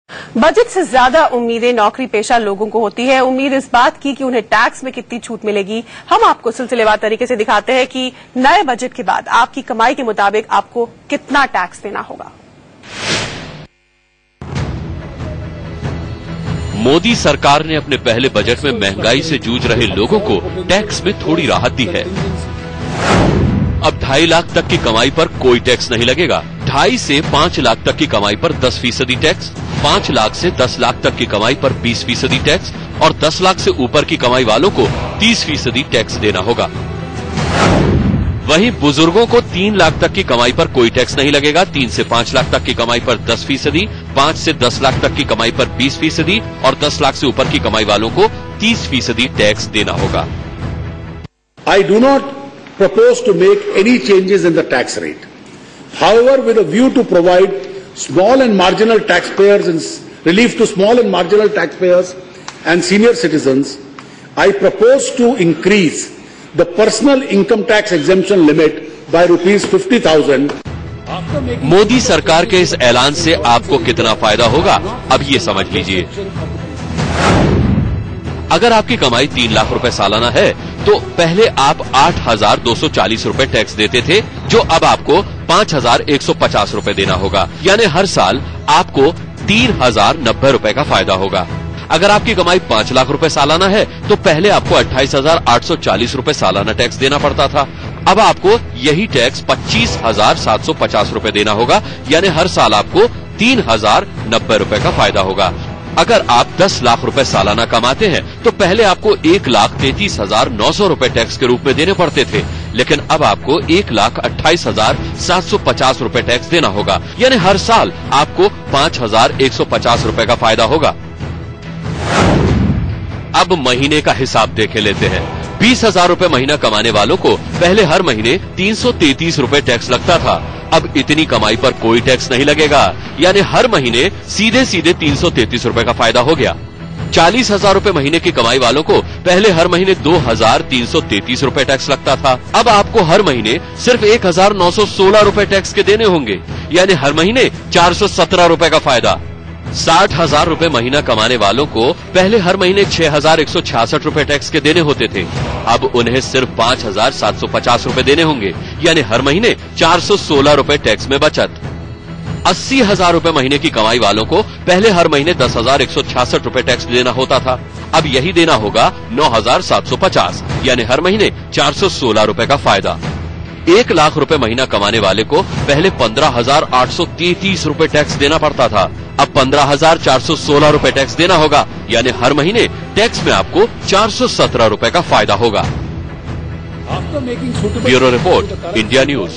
Budget से ज्यादा उम्मीदें नौकरी पेशा लोगों को होती है। उम्मीद इस बात की कि उन्हें टैक्स में कितनी छूट मिलेगी। हम आपको सिलसिलेवार तरीके से दिखाते हैं कि नए बजट के बाद आपकी कमाई के मुताबिक आपको कितना टैक्स देना होगा। मोदी सरकार ने अपने पहले बजट में महंगाई से जूझ रहे लोगों को टैक्स में थोड़ी राहत दी है। अब 2.5 लाख तक की कमाई पर कोई टैक्स नहीं लगेगा। 2.5 से 5 लाख तक की कमाई पर 10% टैक्स, 5 लाख से 10 लाख तक की कमाई पर 20% टैक्स और 10 लाख से ऊपर की कमाई वालों को 30% टैक्स देना होगा। वहीं बुजुर्गों को 3 लाख तक की कमाई पर कोई टैक्स नहीं लगेगा। 3 से 5 लाख तक की कमाई पर 10%, 5 से 10 लाख तक की कमाई पर 20% और 10 लाख से ऊपर की कमाई वालों को 30% टैक्स देना होगा। I do not propose to make any changes in the tax rate. However, with a view to provide small and marginal taxpayers and relief to small and marginal taxpayers and senior citizens, I propose to increase the personal income tax exemption limit by ₹50,000. Modi सरकार के इस ऐलान से आपको कितना फायदा होगा, अब ये समझ लीजिए। अगर आपकी कमाई 3 लाख रुपए सालाना है तो पहले आप 8,240 रुपए टैक्स देते थे, जो अब आपको 5,150 रुपए देना होगा। यानी हर साल आपको 3,090 रुपए का फायदा होगा। अगर आपकी कमाई 5 लाख रुपए सालाना है तो पहले आपको 28,840 रुपए सालाना टैक्स देना पड़ता था। अब आपको यही टैक्स 25,750 रुपए देना होगा। यानी हर साल आपको 3,090 रुपए का फायदा होगा। अगर आप 10 लाख रुपए सालाना कमाते हैं तो पहले आपको 1,33,900 रुपए टैक्स के रूप में देने पड़ते थे, लेकिन अब आपको 1,28,750 रुपए टैक्स देना होगा। यानी हर साल आपको 5,150 रुपए का फायदा होगा। अब महीने का हिसाब देखे लेते हैं। 20,000 रुपए महीना कमाने वालों को पहले हर महीने 333 रुपए टैक्स लगता था। अब इतनी कमाई पर कोई टैक्स नहीं लगेगा। यानी हर महीने सीधे 333 रुपए का फायदा हो गया। 40,000 रुपए महीने की कमाई वालों को पहले हर महीने 2,333 रुपए टैक्स लगता था। अब आपको हर महीने सिर्फ 1,916 रुपए टैक्स के देने होंगे। यानी हर महीने 417 रुपए का फायदा। 60,000 रुपए महीना कमाने वालों को पहले हर महीने 6,166 रुपए टैक्स के देने होते थे। अब उन्हें सिर्फ 5,750 रुपए देने होंगे। यानी हर महीने 416 रुपए टैक्स में बचत। 80,000 रुपए महीने की कमाई वालों को पहले हर महीने 10,166 रुपए टैक्स देना होता था। अब यही देना होगा 9,750, यानी हर महीने 416 रुपए का फायदा। 1 लाख रुपए महीना कमाने वाले को पहले 15,833 रुपए टैक्स देना पड़ता था। अब 15,416 रुपए टैक्स देना होगा। यानी हर महीने टैक्स में आपको 417 रुपए का फायदा होगा। Bureau report, India news.